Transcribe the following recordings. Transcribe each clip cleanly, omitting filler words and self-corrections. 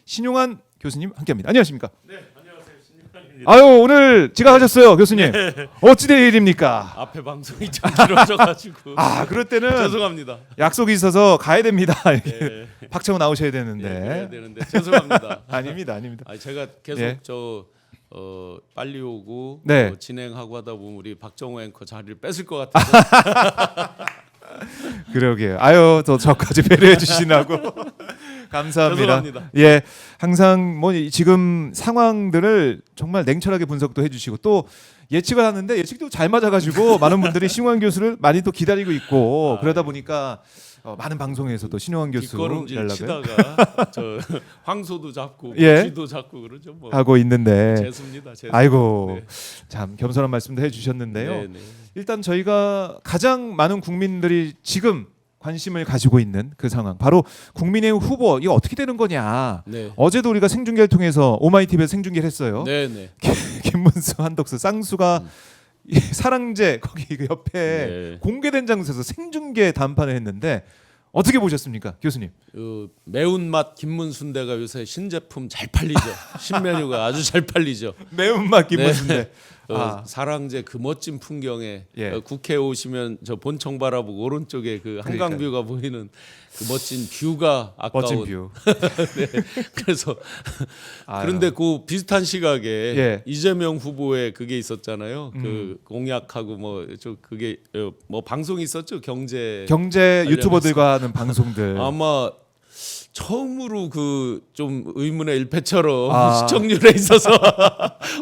신용환 교수님 함께합니다. 안녕하십니까? 네, 안녕하세요. 신용환입니다. 아유 오늘 지각하셨어요, 교수님. 어찌된 일입니까? 앞에 방송이 좀 길어져가지고. 아 그럴 때는 죄송합니다. 약속이 있어서 가야 됩니다. 네. 박차고 나오셔야 되는데. 해야 되는데 죄송합니다. 아닙니다, 아닙니다. 아니, 제가 계속 예. 빨리 오고 네. 진행하고 하다 보면 우리 박정호 앵커 자리를 뺏을 것 같아서. 그러게요. 아유 또 저까지 배려해 주시나고 감사합니다. 죄송합니다. 예, 항상 뭐 지금 상황들을 정말 냉철하게 분석도 해주시고 또 예측을 하는데 예측도 잘 맞아가지고 많은 분들이 신용환 교수를 많이 또 기다리고 있고 그러다 보니까 많은 방송에서도 신용환 교수 뒷걸음질 연락을 치다가 저 황소도 잡고 예. 쥐도 잡고 그러죠. 뭐. 하고 있는데 재수입니다. 재수. 아이고 네. 참 겸손한 말씀도 해주셨는데요. 네, 네. 일단 저희가 가장 많은 국민들이 지금 관심을 가지고 있는 그 상황, 바로 국민의힘 후보 이거 어떻게 되는 거냐. 네. 어제도 우리가 생중계를 통해서 오마이TV에서 생중계를 했어요. 네, 네. 김문수, 한덕수, 쌍수가 이 사랑제 거기 그 옆에 네. 공개된 장소에서 생중계 단판을 했는데 어떻게 보셨습니까, 교수님? 매운맛 김문순대가 요새 신제품 잘 팔리죠. 신메뉴가 아주 잘 팔리죠. 매운맛 김문수인데 사랑제 그 멋진 풍경에 예. 국회에 오시면 저 본청 바라보고 오른쪽에 그 그러니까요. 한강뷰가 보이는 그 멋진 뷰가 아까운. 멋진 뷰. 네. 그래서 아유. 그런데 그 비슷한 시각에 예. 이재명 후보의 그게 있었잖아요. 그 공약하고 뭐 저 그게 뭐 방송이 있었죠. 경제 유튜버들과 하는 방송들. 아마 처음으로 그 좀 의문의 일패처럼 아. 시청률에 있어서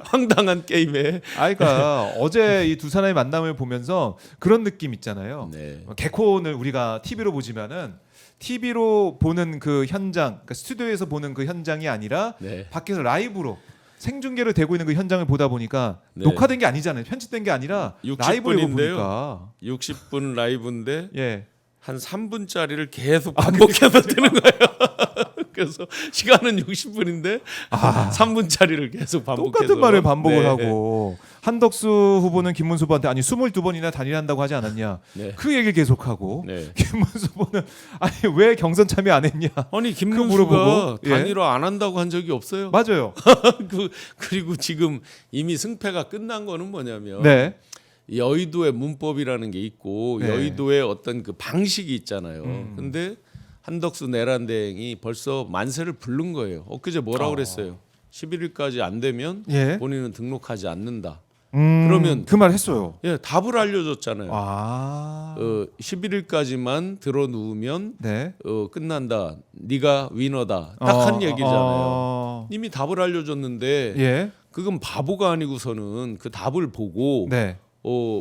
황당한 게임에. 그러니까 어제 이 두 사람의 만남을 보면서 그런 느낌 있잖아요. 네. 개콘을 우리가 TV로 보지만은 TV로 보는 그 현장, 그러니까 스튜디오에서 보는 그 현장이 아니라 네. 밖에서 라이브로 생중계로 되고 있는 그 현장을 보다 보니까 네. 녹화된 게 아니잖아요. 편집된 게 아니라 60 라이브로 분인데요. 보니까 60분 라이브인데 예. 한 3분짜리를 계속 반복해서 뜨는 거예요. 그래서 시간은 60분인데 3분짜리를 계속 반복해서 똑같은 말을 반복을 네, 하고 한덕수 후보는 김문수 후보한테 아니 22번이나 단일한다고 하지 않았냐. 네. 그 얘기를 계속하고 네. 김문수 후보는 아니 왜 경선 참여 안 했냐. 아니 물어보고, 김문수가 예. 단일화 안 한다고 한 적이 없어요. 맞아요. 그리고 지금 이미 승패가 끝난 거는 뭐냐면 네. 여의도의 문법이라는 게 있고 네. 여의도의 어떤 그 방식이 있잖아요. 근데 한덕수 내란대행이 벌써 만세를 부른 거예요. 엊그제 뭐라고 그랬어요? 11일까지 안 되면 예. 본인은 등록하지 않는다. 그러면 그 말 했어요. 예, 답을 알려줬잖아요. 11일까지만 들어 누우면 네. 끝난다. 네가 위너다. 딱 한 얘기잖아요. 이미 답을 알려줬는데 예. 그건 바보가 아니고서는 그 답을 보고 네.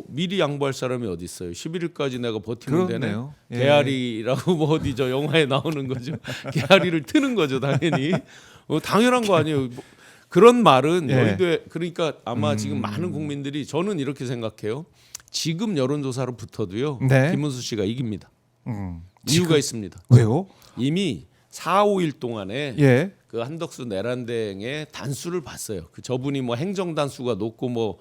미리 양보할 사람이 어디 있어요? 11일까지 내가 버티면 되네. 그렇네요. 예. 개아리라고 뭐 어디 저 영화에 나오는 거죠. 개아리를 트는 거죠, 당연히. 당연한 거 아니에요. 뭐, 그런 말은 예. 여의도에 그러니까 아마 지금 많은 국민들이 저는 이렇게 생각해요. 지금 여론조사로 붙어도요. 네. 김문수 씨가 이깁니다. 음. 이유가 있습니다. 왜요? 이미 4, 5일 동안에 예. 그 한덕수 내란대행의 단수를 봤어요. 그 저분이 뭐 행정 단수가 높고 뭐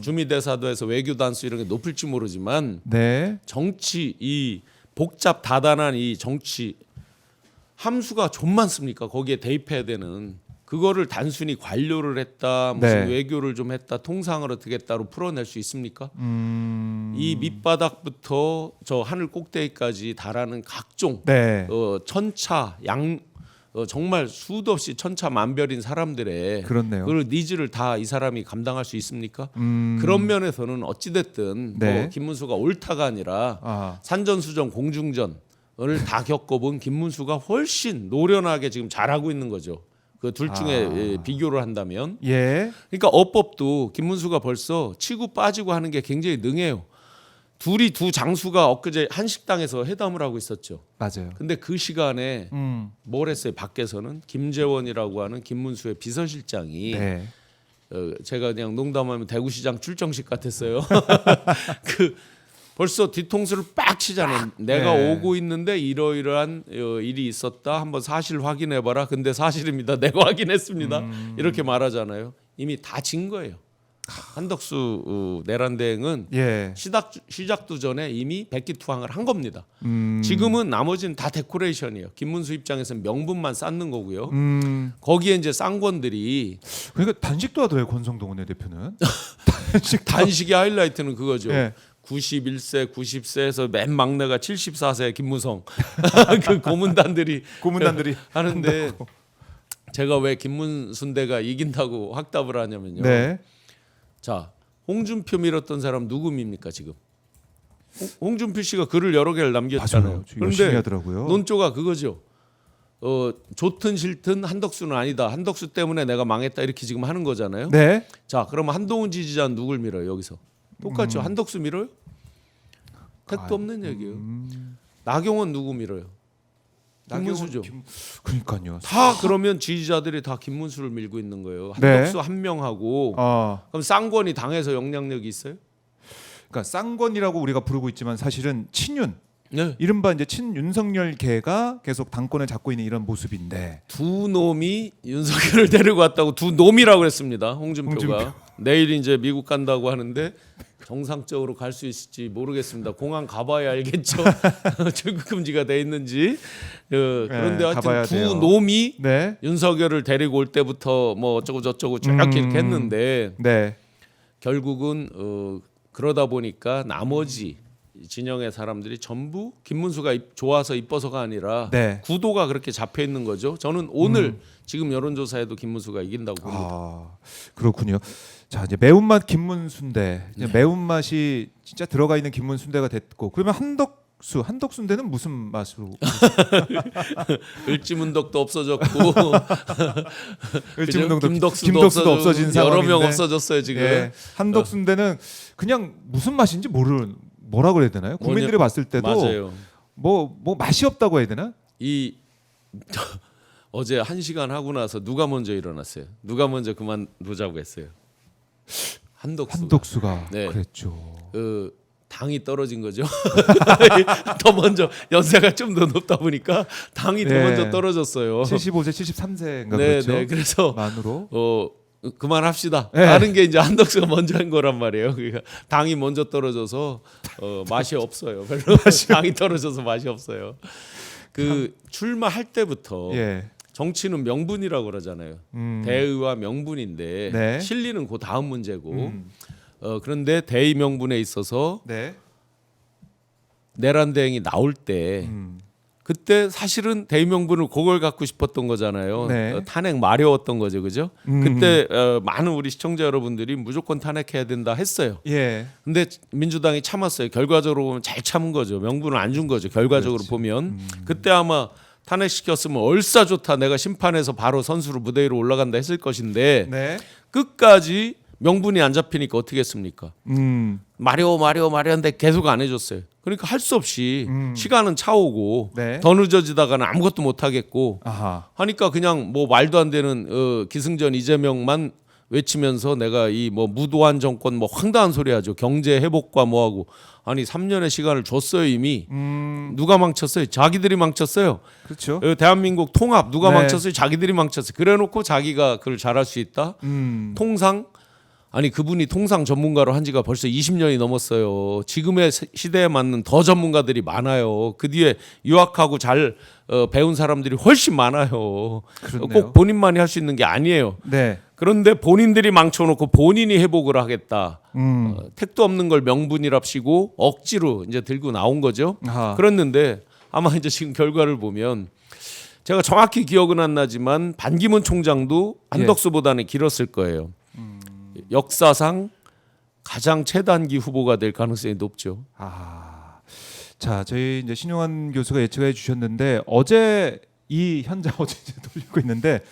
주미대사도에서 외교 단수 이런 게 높을지 모르지만 네. 정치 이 복잡 다단한 이 정치 함수가 좀 많습니까? 거기에 대입해야 되는 그거를 단순히 관료를 했다, 무슨 네. 외교를 좀 했다, 통상을 어떻게 했다로 풀어낼 수 있습니까? 이 밑바닥부터 저 하늘 꼭대기까지 달하는 각종 네. 천차 정말 수도 없이 천차만별인 사람들의 그렇네요. 그 니즈를 다 이 사람이 감당할 수 있습니까? 그런 면에서는 어찌 됐든 네. 뭐 김문수가 옳다가 아니라 산전수전 공중전을 다 겪어본 김문수가 훨씬 노련하게 지금 잘하고 있는 거죠. 그 둘 중에 비교를 한다면, 예. 그러니까 어법도 김문수가 벌써 치고 빠지고 하는 게 굉장히 능해요. 둘이 두 장수가 엊그제 한 식당에서 회담을 하고 있었죠. 맞아요. 근데 그 시간에 뭘 했어요? 밖에서는 김재원이라고 하는 김문수의 비서실장이 네. 제가 그냥 농담하면 대구시장 출정식 같았어요. 그 벌써 뒤통수를 빡 치잖아요. 내가 네. 오고 있는데 이러이러한 일이 있었다. 한번 사실 확인해봐라. 근데 사실입니다. 내가 확인했습니다. 이렇게 말하잖아요. 이미 다 진 거예요. 한덕수 내란대행은 예. 시작도 전에 이미 백기투항을 한 겁니다. 지금은 나머지는 다 데코레이션이에요. 김문수 입장에서는 명분만 쌓는 거고요. 거기에 이제 쌍권들이 그러니까 단식도 하더라고요. 권성동 원내대표는. 단식의 하이라이트는 그거죠. 예. 91세, 90세에서 맨 막내가 74세 김무성 그 고문단들이 하는데 한다고. 제가 왜 김문순대가 이긴다고 확답을 하냐면요. 네. 자, 홍준표 밀었던 사람 누구 밉니까 지금? 홍준표 씨가 글을 여러 개를 남겼잖아요. 맞아요. 열심히 하더라고요. 논조가 그거죠. 좋든 싫든 한덕수는 아니다. 한덕수 때문에 내가 망했다 이렇게 지금 하는 거잖아요. 네. 자, 그러면 한동훈 지지자는 누굴 밀어요 여기서? 똑같죠. 한덕수 밀어요? 택도 없는 얘기예요. 나경원 누구 밀어요? 김문수죠. 그러니까요. 다 그러면 지지자들이 다 김문수를 밀고 있는 거예요. 네. 한덕수 한 명하고 그럼 쌍권이 당에서 영향력이 있어요? 그러니까 쌍권이라고 우리가 부르고 있지만 사실은 친윤, 네. 이른바 이제 친윤석열계가 계속 당권을 잡고 있는 이런 모습인데 두 놈이 윤석열을 데리고 왔다고 두 놈이라고 그랬습니다. 홍준표가 홍준표. 내일 이제 미국 간다고 하는데 정상적으로 갈 수 있을지 모르겠습니다. 공항 가봐야 알겠죠. 출국 금지가 돼 있는지. 그런데 하여튼 가봐야 두 돼요. 놈이 네. 윤석열을 데리고 올 때부터 뭐 어쩌고 저쩌고 쭉 이렇게 했는데 네. 결국은 그러다 보니까 나머지 진영의 사람들이 전부 김문수가 좋아서 이뻐서가 아니라 네. 구도가 그렇게 잡혀 있는 거죠. 저는 오늘 지금 여론조사에도 김문수가 이긴다고 봅니다. 아, 그렇군요. 자, 이제 매운맛 김문순대. 이제 매운맛이 진짜 들어가 있는 김문순대가 됐고, 그러면 한덕순대는 무슨 맛으로? 을지문덕도 없어졌고 을지문덕도 김덕수도 없어진 여러 상황인데. 명 없어졌어요 지금. 예, 한덕순대는 그냥 무슨 맛인지 뭐라 그래야 되나요? 국민들이 봤을 때도 맞아요. 뭐 맛이 없다고 해야 되나? 어제 1시간 하고 나서 누가 먼저 일어났어요? 누가 먼저 그만두자고 했어요? 한덕수가 네. 그랬죠. 당이 떨어진 거죠. 더 먼저 연세가 좀 더 높다 보니까 당이 더 네. 먼저 떨어졌어요. 75세, 73세인가 네, 그렇죠. 네. 그래서 만으로. 그만합시다. 네. 하는 게 이제 한덕수가 먼저 한 거란 말이에요. 그러니까 당이 먼저 떨어져서 맛이 없어요. 별로 당이 떨어져서 맛이 없어요. 출마할 때부터 예. 정치는 명분이라고 그러잖아요. 대의와 명분인데 네. 실리는 그 다음 문제고. 그런데 대의 명분에 있어서 네. 내란 대행이 나올 때 그때 사실은 대의 명분을 그걸 갖고 싶었던 거잖아요. 네. 탄핵 마려웠던 거죠, 그죠? 그때 많은 우리 시청자 여러분들이 무조건 탄핵해야 된다 했어요. 예. 근데 민주당이 참았어요. 결과적으로 보면 잘 참은 거죠. 명분을 안 준 거죠. 결과적으로 그렇지. 보면 그때 아마 탄핵시켰으면 얼싸 좋다. 내가 심판해서 바로 선수로 무대 위로 올라간다 했을 것인데 네. 끝까지 명분이 안 잡히니까 어떻게 했습니까? 마려운데 계속 안 해줬어요. 그러니까 할 수 없이 시간은 차오고 네. 더 늦어지다가는 아무것도 못 하겠고 아하. 하니까 그냥 뭐 말도 안 되는 기승전 이재명만 외치면서 내가 이 뭐 무도한 정권 뭐 황당한 소리 하죠. 경제 회복과 뭐하고 아니 3년의 시간을 줬어요 이미. 누가 망쳤어요? 자기들이 망쳤어요. 그렇죠. 대한민국 통합 누가 네. 망쳤어요? 자기들이 망쳤어요. 그래놓고 자기가 그걸 잘할 수 있다. 통상 아니 그분이 통상 전문가로 한 지가 벌써 20년이 넘었어요. 지금의 시대에 맞는 더 전문가들이 많아요. 그 뒤에 유학하고 잘 배운 사람들이 훨씬 많아요. 그렇네요. 꼭 본인만이 할 수 있는 게 아니에요. 네. 그런데 본인들이 망쳐놓고 본인이 회복을 하겠다. 택도 없는 걸 명분이랍시고 억지로 이제 들고 나온 거죠. 아하. 그랬는데 아마 이제 지금 결과를 보면 제가 정확히 기억은 안 나지만 반기문 총장도 한덕수보다는 길었을 거예요. 역사상 가장 최단기 후보가 될 가능성이 높죠. 아, 자 저희 이제 신용환 교수가 예측해 주셨는데 어제 이 현장 어제 이제 돌리고 있는데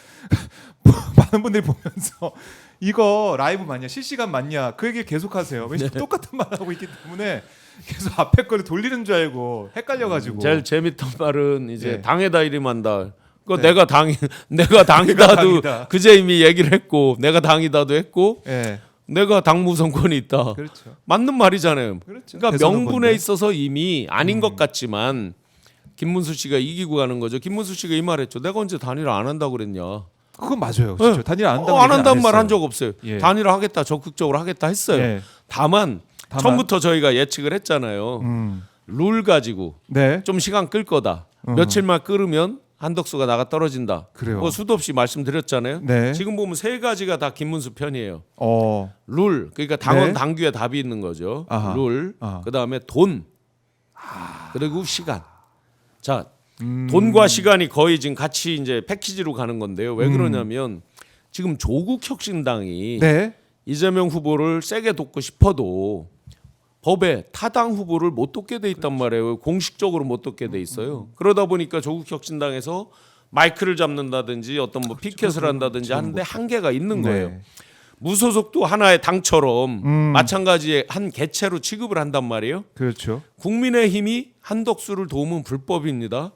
많은 분들이 보면서 이거 라이브 맞냐 실시간 맞냐 그 얘기 계속하세요. 왜냐면 똑같은 말 하고 있기 때문에 계속 앞에 거를 돌리는 줄 알고 헷갈려가지고. 제일 재밌던 말은 이제 네. 당에다 이름한다. 그 네. 내가 당이다도 당이다. 그제 이미 얘기를 했고 내가 당이다도 했고 예, 내가 당무선권이 있다. 그렇죠. 맞는 말이잖아요. 그렇죠. 그러니까 대선은 명분에 건데. 있어서 이미 아닌 것 같지만 김문수 씨가 이기고 가는 거죠. 김문수 씨가 이 말했죠. 내가 언제 단일화 안 한다고 그랬냐. 그건 맞아요. 진짜 네. 단일화 안 한다고 안 한다는 말 한 적 없어요. 예. 단일화 하겠다, 적극적으로 하겠다 했어요. 예. 다만 처음부터 저희가 예측을 했잖아요. 음. 룰 가지고 네. 좀 시간 끌 거다. 며칠만 끌으면 한덕수가 나가 떨어진다. 그래요. 뭐 수도 없이 말씀드렸잖아요. 네. 지금 보면 세 가지가 다 김문수 편이에요. 어. 룰, 그러니까 당원 네. 당규에 답이 있는 거죠. 아하. 룰, 아. 그다음에 돈, 그리고 시간. 자, 돈과 시간이 거의 지금 같이 이제 패키지로 가는 건데요. 왜 그러냐면 지금 조국 혁신당이 네. 이재명 후보를 세게 돕고 싶어도 법에 타당 후보를 못 돕게 돼 있단 말이에요. 공식적으로 못 돕게 돼 있어요. 그러다 보니까 조국 혁신당에서 마이크를 잡는다든지 어떤 뭐 피켓을 한다든지 하는데 한계가 있는 거예요. 네. 무소속도 하나의 당처럼 마찬가지의 한 개체로 취급을 한단 말이에요. 그렇죠. 국민의힘이 한덕수를 도우면 불법입니다.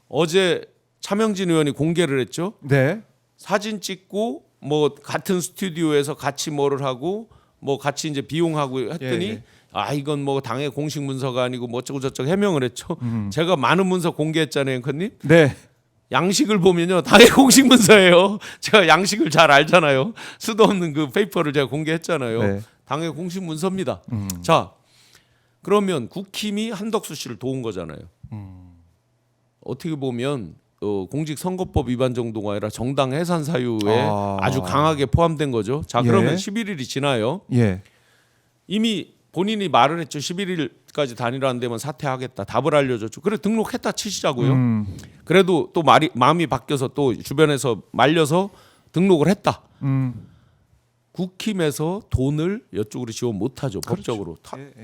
어제 차명진 의원이 공개를 했죠. 네. 사진 찍고 뭐 같은 스튜디오에서 같이 뭐를 하고 뭐 같이 이제 비용하고 했더니 예. 아 이건 뭐 당의 공식 문서가 아니고 뭐 어쩌고 저쩌고 해명을 했죠. 제가 많은 문서 공개했잖아요, 앵커님. 네. 양식을 보면요 당의 공식 문서예요. 제가 양식을 잘 알잖아요. 수도 없는 그 페이퍼를 제가 공개했잖아요. 네. 당의 공식 문서입니다. 자 그러면 국힘이 한덕수 씨를 도운 거잖아요. 어떻게 보면 공직선거법 위반 정도가 아니라 정당 해산 사유에 아주 강하게 포함된 거죠. 자 그러면 예. 11일이 지나요. 예. 이미 본인이 말을 했죠. 11일까지 단일화 안 되면 사퇴하겠다. 답을 알려줬죠. 그래 등록했다 치시자고요. 그래도 또 마음이 바뀌어서 또 주변에서 말려서 등록을 했다. 국힘에서 돈을 이쪽으로 지원 못하죠. 법적으로.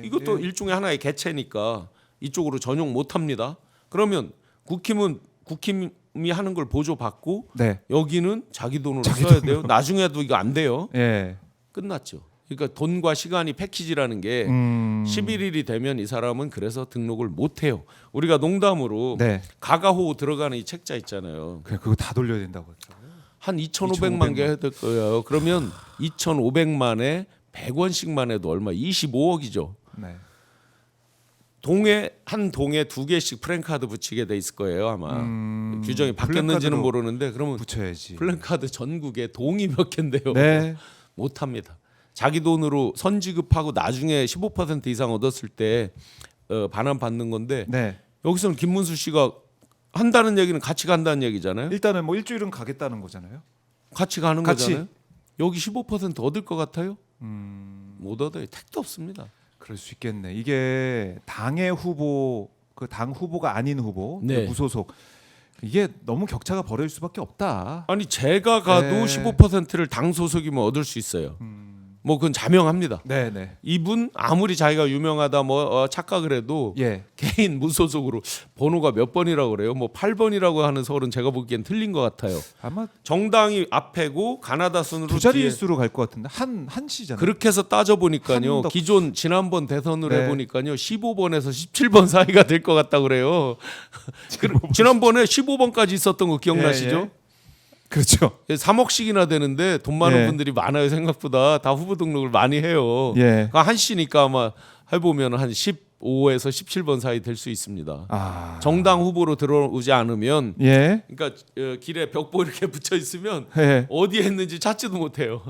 이것도 일종의 하나의 개체니까 이쪽으로 전용 못합니다. 그러면 국힘이 하는 걸 보조받고 네. 여기는 자기 돈으로 써야 돼요. 나중에도 이거 안 돼요. 예. 끝났죠. 그러니까 돈과 시간이 패키지라는 게 11일이 되면 이 사람은 그래서 등록을 못 해요. 우리가 농담으로 네. 가가호 들어가는 이 책자 있잖아요. 그거 다 돌려야 된다고 했죠. 한 2,500만 개 해야 될 거예요. 그러면 2,500만에 100원씩만 해도 얼마? 25억이죠. 네. 한 동에 2개씩 프랜카드 붙이게 돼 있을 거예요 아마. 규정이 바뀌었는지는 플랜카드로 모르는데 그러면 붙여야지. 플랜카드 전국에 동이 몇 개인데요. 네. 못합니다. 자기 돈으로 선지급하고 나중에 15% 이상 얻었을 때 반환 받는 건데 네. 여기서는 김문수 씨가 한다는 얘기는 같이 간다는 얘기잖아요. 일단은 뭐 일주일은 가겠다는 거잖아요. 같이 가는 같이. 거잖아요. 여기 15% 얻을 것 같아요? 못 얻어요. 택도 없습니다. 그럴 수 있겠네. 이게 당의 후보, 그 당 후보가 아닌 후보, 네. 무소속 이게 너무 격차가 벌어질 수밖에 없다. 아니 제가 가도 네. 15%를 당 소속이면 얻을 수 있어요. 뭐 그건 자명합니다. 네, 네. 이분 아무리 자기가 유명하다 뭐 착각을 해도 예. 개인 무소속으로 번호가 몇 번이라고 그래요? 뭐 8번이라고 하는 설은 제가 보기엔 틀린 것 같아요. 아마 정당이 앞에고 가나다 순으로 두 자리 뒤에. 수로 갈 것 같은데 한 씨잖아요. 그렇게 해서 따져 보니까요. 한덕수. 기존 지난번 대선으로 네. 해 보니까요. 15번에서 17번 사이가 될 것 같다 그래요. 지난번에 15번까지 있었던 거 기억나시죠? 예, 예. 그렇죠. 3억씩이나 되는데 돈 많은 예. 분들이 많아요. 생각보다 다 후보 등록을 많이 해요. 예. 그러니까 한 씨니까 아마 해보면 한 15에서 17번 사이 될 수 있습니다. 아. 정당 후보로 들어오지 않으면 예. 그러니까 길에 벽보 이렇게 붙여 있으면 예. 어디에 있는지 찾지도 못해요.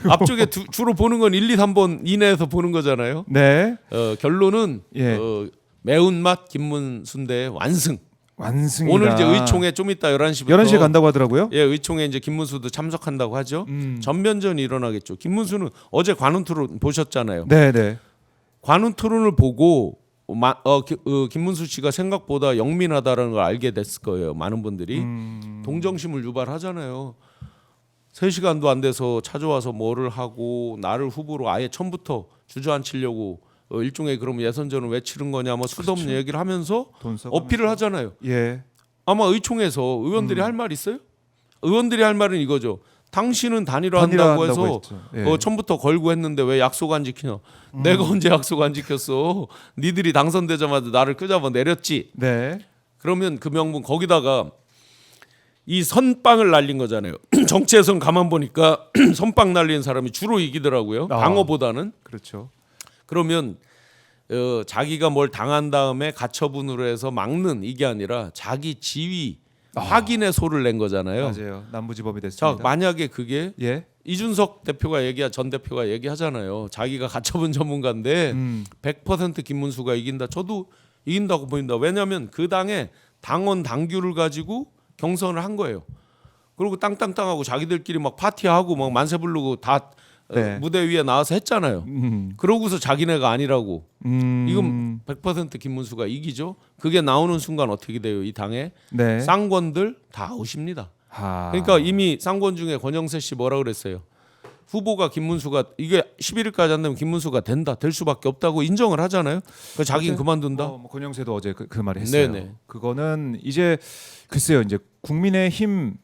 앞쪽에 주로 보는 건 1, 2, 3번 이내에서 보는 거잖아요. 네. 결론은 예. 매운맛 김문수인데 완승. 완승이다. 오늘 이제 의총에 좀 이따 11시부터 11시에 간다고 하더라고요. 예, 의총에 이제 김문수도 참석한다고 하죠. 전면전이 일어나겠죠. 김문수는 어제 관훈 토론 보셨잖아요. 네, 네. 관훈 토론을 보고 김문수 씨가 생각보다 영민하다라는 걸 알게 됐을 거예요. 많은 분들이 동정심을 유발하잖아요. 3시간도 안 돼서 찾아와서 뭐를 하고 나를 후보로 아예 처음부터 주저앉히려고 일종의 그럼 예선전을 왜 치른 거냐 뭐 수도 없는 얘기를 하면서 돈 써가면서. 어필을 하잖아요. 예. 아마 의총에서 의원들이 할 말 있어요? 의원들이 할 말은 이거죠. 당신은 단일화한다고 해서 했죠. 예. 처음부터 걸고 했는데 왜 약속 안 지키냐? 내가 언제 약속 안 지켰어? 니들이 당선되자마자 나를 끄잡아 내렸지. 네. 그러면 그 명분 거기다가 이 선빵을 날린 거잖아요. 정치에선 가만 보니까 선빵 날리는 사람이 주로 이기더라고요. 아. 방어보다는. 그렇죠. 그러면 자기가 뭘 당한 다음에 가처분으로 해서 막는 이게 아니라 자기 지위 확인의 소를 낸 거잖아요. 맞아요. 남부지법이 자, 됐습니다. 만약에 그게 예. 이준석 전 대표가 얘기하잖아요. 자기가 가처분 전문가인데 100% 김문수가 이긴다. 저도 이긴다고 보인다. 왜냐하면 그 당에 당원 당규를 가지고 경선을 한 거예요. 그리고 땅땅땅하고 자기들끼리 막 파티하고 막 만세 부르고 다 네. 무대 위에 나와서 했잖아요. 그러고서 자기네가 아니라고. 이건 100% 김문수가 이기죠. 그게 나오는 순간 어떻게 돼요? 이 당에 네. 쌍권들 다 아웃입니다. 아. 그러니까 이미 쌍권 중에 권영세 씨 뭐라 그랬어요? 후보가 김문수가 이게 11일까지 안 되면 김문수가 될 수밖에 없다고 인정을 하잖아요. 그러니까 자기는 그만둔다. 뭐 권영세도 어제 그 말을 했어요. 네네. 그거는 이제 글쎄요. 이제 국민의힘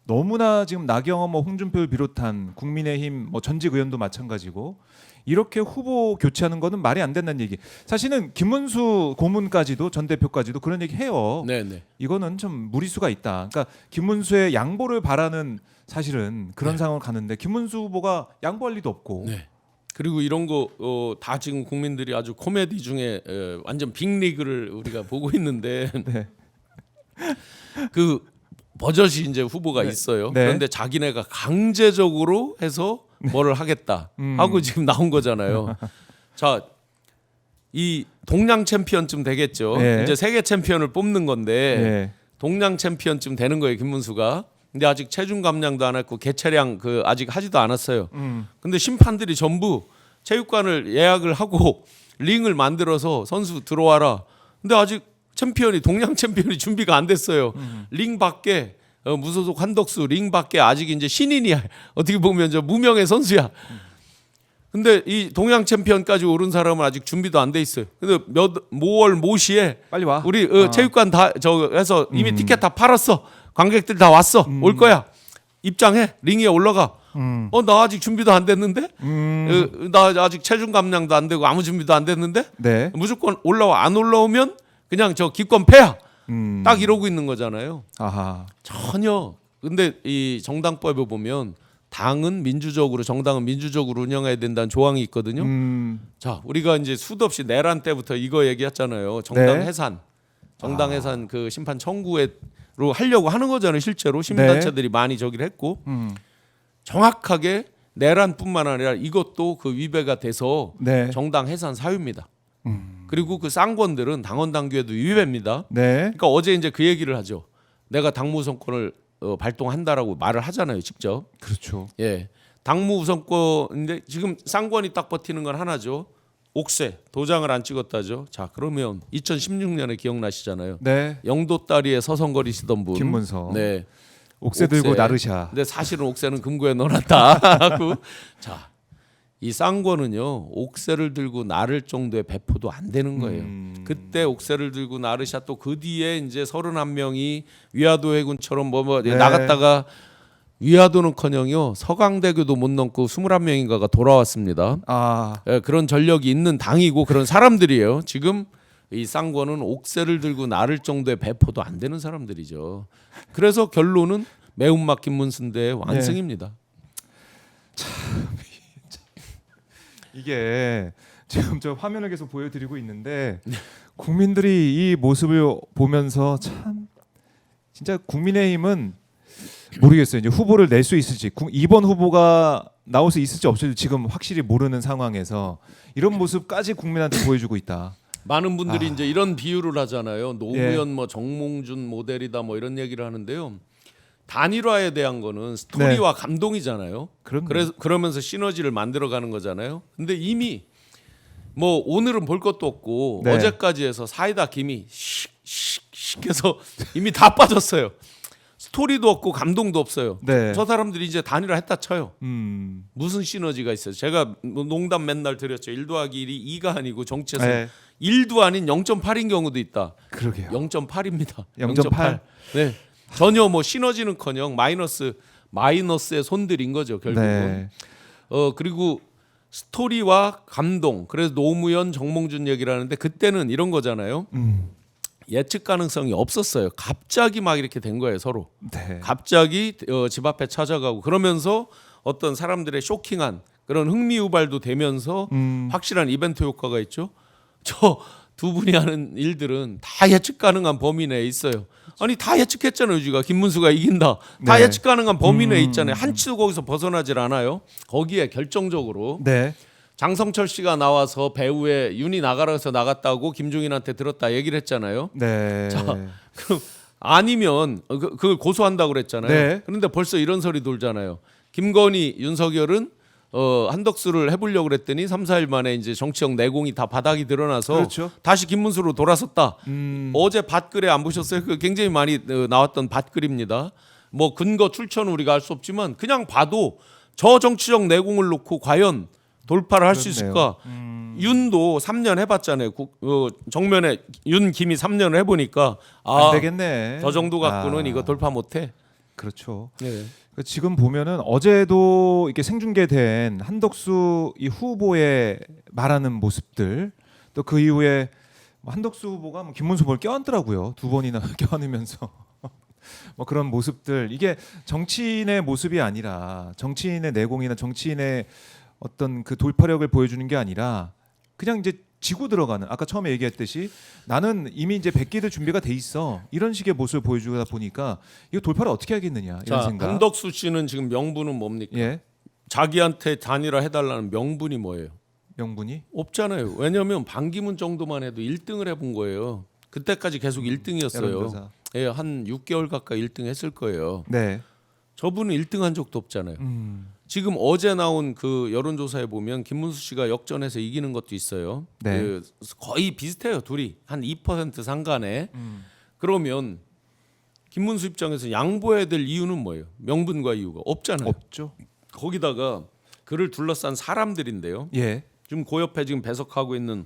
너무나 지금 나경원, 뭐 홍준표를 비롯한 국민의힘 뭐 전직 의원도 마찬가지고 이렇게 후보 교체하는 거는 말이 안 된다는 얘기. 사실은 김문수 고문까지도 전 대표까지도 그런 얘기 해요. 네네. 이거는 좀 무리수가 있다. 그러니까 김문수의 양보를 바라는 사실은 그런 상황을 가는데 김문수 후보가 양보할 리도 없고. 네. 그리고 이런 거 다 지금 국민들이 아주 코미디 중에 완전 빅리그를 우리가 보고 있는데 네. 그 버젓이 이제 후보가 네. 있어요. 네. 그런데 자기네가 강제적으로 해서 뭐를 하겠다 하고 지금 나온 거잖아요. 자, 이 동양 챔피언쯤 되겠죠. 네. 이제 세계 챔피언을 뽑는 건데 네. 동양 챔피언쯤 되는 거예요, 김문수가. 근데 아직 체중 감량도 안 했고 개체량 그 아직 하지도 않았어요. 근데 심판들이 전부 체육관을 예약을 하고 링을 만들어서 선수 들어와라. 근데 아직 동양 챔피언이 준비가 안 됐어요. 링 밖에 무소속 한덕수 링 밖에 아직 이제 신인이야. 어떻게 보면 저 무명의 선수야. 근데 이 동양 챔피언까지 오른 사람은 아직 준비도 안 돼 있어요. 근데 모월 모시에 빨리 와. 우리 체육관 다 해서 이미 티켓 다 팔았어. 관객들 다 왔어. 올 거야. 입장해. 링에 올라가. 나 아직 준비도 안 됐는데? 나 아직 체중 감량도 안 되고 아무 준비도 안 됐는데? 네. 무조건 올라와. 안 올라오면 그냥 저 기권 패야. 딱 이러고 있는 거잖아요. 아하. 전혀. 근데 이 정당법에 보면 정당은 민주적으로 운영해야 된다는 조항이 있거든요. 자, 우리가 이제 수도 없이 내란 때부터 이거 얘기했잖아요. 정당 네. 해산. 정당 해산 그 심판 청구로 하려고 하는 거잖아요. 실제로 시민단체들이 많이 저기를 했고 정확하게 내란뿐만 아니라 이것도 그 위배가 돼서 네. 정당 해산 사유입니다. 그리고 그 쌍권들은 당원 당규에도 위배입니다. 네. 그러니까 어제 이제 그 얘기를 하죠. 내가 당무 우선권을 발동한다라고 말을 하잖아요, 직접. 그렇죠. 예, 당무 우선권인데 지금 쌍권이 딱 버티는 건 하나죠. 옥새 도장을 안 찍었다죠. 자, 그러면 2016년에 기억나시잖아요. 네. 영도 다리에 서성거리시던 분. 김문서. 네. 옥새 들고 나르샤. 근데 사실은 옥새는 금고에 넣어놨다 하고. 자, 이 쌍권은요 옥새를 들고 나를 정도의 배포도 안 되는 거예요. 그때 옥새를 들고 나르샤 또 그 뒤에 이제 31명이 위화도 해군처럼 네. 나갔다가 위화도는커녕요 서강대교도 못 넘고 21명인가가 돌아왔습니다. 아. 예, 그런 전력이 있는 당이고 그런 사람들이에요. 지금 이 쌍권은 옥새를 들고 나를 정도의 배포도 안 되는 사람들이죠. 그래서 결론은 매운맛 김문수인데 완승입니다. 이게 지금 저 화면을 계속 보여드리고 있는데 국민들이 이 모습을 보면서 참 진짜 국민의힘은 모르겠어요. 이제 후보를 낼 수 있을지 2번 후보가 나올 수 있을지 없을지 지금 확실히 모르는 상황에서 이런 모습까지 국민한테 보여주고 있다. 많은 분들이 이제 이런 비유를 하잖아요. 노무현 예. 뭐 정몽준 모델이다 뭐 이런 얘기를 하는데요. 단일화에 대한 거는 스토리와 감동이잖아요. 그럼요. 그러면서 시너지를 만들어가는 거잖아요. 근데 이미 뭐 오늘은 볼 것도 없고 네. 어제까지 해서 사이다 김이 씩씩씩 해서 이미 다 빠졌어요. 스토리도 없고 감동도 없어요. 네. 저 사람들이 이제 단일화 했다 쳐요. 음. 무슨 시너지가 있어요? 제가 농담 맨날 드렸죠. 1 더하기 1이 2가 아니고 정치에서 네. 1도 아닌 0.8인 경우도 있다. 그러게요. 0.8입니다. 0.8. 네. 전혀 뭐 시너지는커녕 마이너스의 손들인 거죠, 결국은. 네. 그리고 스토리와 감동. 그래서 노무현, 정몽준 얘기를 하는데 그때는 이런 거잖아요. 예측 가능성이 없었어요. 갑자기 막 이렇게 된 거예요, 서로. 네. 갑자기 집 앞에 찾아가고 그러면서 어떤 사람들의 쇼킹한 그런 흥미 유발도 되면서 확실한 이벤트 효과가 있죠. 저 두 분이 하는 일들은 다 예측 가능한 범위 내에 있어요. 아니 다 예측했잖아요. 우리가 김문수가 이긴다. 다 네. 예측 가능한 범위 내에 있잖아요. 한치도 거기서 벗어나질 않아요. 거기에 결정적으로 네. 장성철 씨가 나와서 배우에 윤이 나가라서 나갔다고 김종인한테 들었다 얘기를 했잖아요. 네. 자, 그럼 아니면 그걸 고소한다고 그랬잖아요. 네. 그런데 벌써 이런 설이 돌잖아요. 김건희, 윤석열은 한덕수를 해보려고 그랬더니 3, 4일 만에 이제 정치적 내공이 다 바닥이 드러나서 그렇죠. 다시 김문수로 돌아섰다. 어제 밭글에 안 보셨어요? 그 굉장히 많이 나왔던 밭글입니다. 뭐 근거 출처는 우리가 알 수 없지만 그냥 봐도 저 정치적 내공을 놓고 과연 돌파를 할 수 그렇네요. 있을까? 윤도 3년 해봤잖아요. 정면에 윤 김이 3년을 해보니까 안 되겠네. 저 정도 갖고는 이거 돌파 못해. 그렇죠. 네. 지금 보면은 어제도 이렇게 생중계된 한덕수 이 후보의 말하는 모습들 또 그 이후에 뭐 한덕수 후보가 뭐 김문수 뭘 껴안더라고요. 2번이나 껴안으면서 뭐 그런 모습들 이게 정치인의 모습이 아니라 정치인의 내공이나 정치인의 어떤 그 돌파력을 보여주는 게 아니라 그냥 이제 지고 들어가는 아까 처음에 얘기했듯이 나는 이미 이제 베끼들 준비가 돼 있어 이런 식의 모습을 보여주다 보니까 이거 돌파를 어떻게 하겠느냐 이런 자, 생각. 한덕수 씨는 지금 명분은 뭡니까? 예, 자기한테 단일화 해달라는 명분이 뭐예요? 명분이 없잖아요. 왜냐하면 반기문 정도만 해도 1등을 해본 거예요. 그때까지 계속 1등이었어요. 여론조사. 예, 한 6개월 가까이 1등 했을 거예요. 네. 저분은 1등 한 적도 없잖아요. 지금 어제 나온 그 여론조사에 보면 김문수 씨가 역전해서 이기는 것도 있어요. 네. 그 거의 비슷해요. 둘이 한 2% 상간에. 그러면 김문수 입장에서 양보해야 될 이유는 뭐예요? 명분과 이유가 없잖아요. 없죠. 거기다가 그를 둘러싼 사람들인데요. 예. 지금 그 옆에 지금 배석하고 있는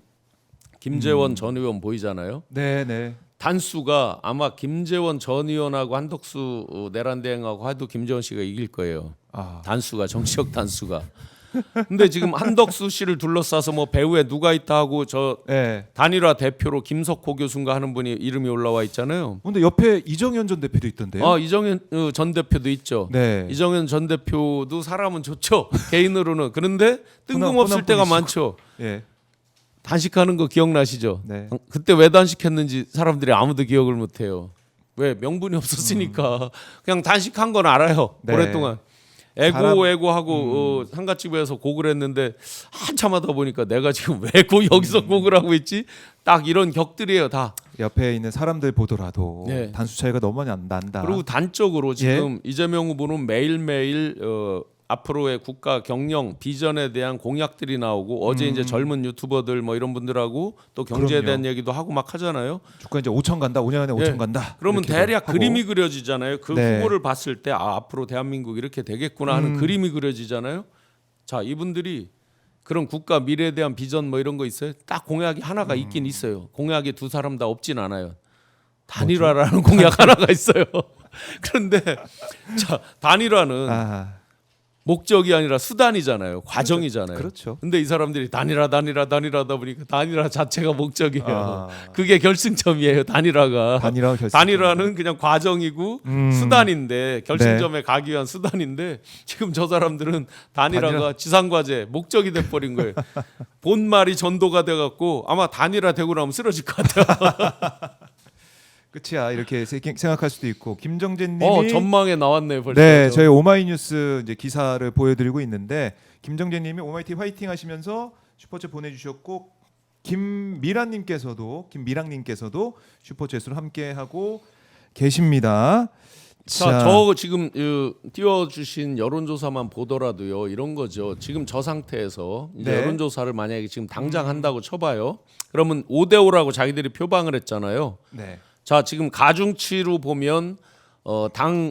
김재원 전 의원 보이잖아요. 네, 네. 단수가 아마 김재원 전 의원하고 한덕수 내란 대행하고 해도 김재원 씨가 이길 거예요. 아, 단수가 정치적 단수가. 근데 지금 한덕수 씨를 둘러싸서 뭐 배우에 누가 있다 하고 저 예. 단일화 대표로 김석호 교수인가 하는 분이 이름이 올라와 있잖아요. 근데 옆에 이정현 전 대표도 있던데요. 아 이정현 전 대표도 있죠. 네. 이정현 전 대표도 사람은 좋죠. 개인으로는. 그런데 뜬금없을 혼남 때가 분이시고. 많죠. 예. 단식하는 거 기억나시죠? 네. 그때 왜 단식했는지 사람들이 아무도 기억을 못해요. 왜 명분이 없었으니까 그냥 단식한 건 알아요. 네. 오랫동안 애고하고 상가집에서 곡을 했는데 한참 하다 보니까 내가 지금 왜 여기서 곡을 하고 있지? 딱 이런 격들이에요 다. 옆에 있는 사람들 보더라도 네. 단수 차이가 너무 많이 난다. 그리고 단적으로 지금 이재명 후보는 매일매일 앞으로의 국가 경영 비전에 대한 공약들이 나오고 어제 이제 젊은 유튜버들 뭐 이런 분들하고 또 경제에 그럼요. 대한 얘기도 하고 막 하잖아요. 주가 이제 5천 간다. 5년 안에 5천 간다. 그러면 이렇게 대략 하고. 그림이 그려지잖아요. 그 네. 후보를 봤을 때 앞으로 대한민국 이렇게 되겠구나 하는 그림이 그려지잖아요. 자, 이분들이 그런 국가 미래에 대한 비전 뭐 이런 거 있어요? 딱 공약이 하나가 있긴 있어요. 공약이 두 사람 다 없진 않아요. 단일화라는 공약 하나가 있어요. 그런데 자, 단일화는 아, 목적이 아니라 수단이잖아요. 과정이잖아요. 그렇죠. 근데 이 사람들이 단일화다 보니까 단일화 자체가 목적이에요. 아. 그게 결승점이에요. 단일화가. 단일화 결승. 단일화는 그냥 과정이고 수단인데 결승점에 네. 가기 위한 수단인데 지금 저 사람들은 단일화가 지상과제 목적이 돼 버린 거예요. 본말이 전도가 돼 갖고 아마 단일화 되고 나면 쓰러질 것 같아요. 끝이야 이렇게 생각할 수도 있고 김정재님이 전망에 나왔네요. 벌써. 네 저희 오마이뉴스 이제 기사를 보여드리고 있는데 김정재님이 오마이티 화이팅 하시면서 슈퍼챗 보내주셨고 김미랑님께서도 슈퍼챗으로 함께하고 계십니다. 자, 저 지금 띄워주신 여론조사만 보더라도요 이런 거죠. 지금 저 상태에서 이제 네. 여론조사를 만약에 지금 당장 한다고 쳐봐요. 그러면 5대5라고 자기들이 표방을 했잖아요. 네. 자, 지금 가중치로 보면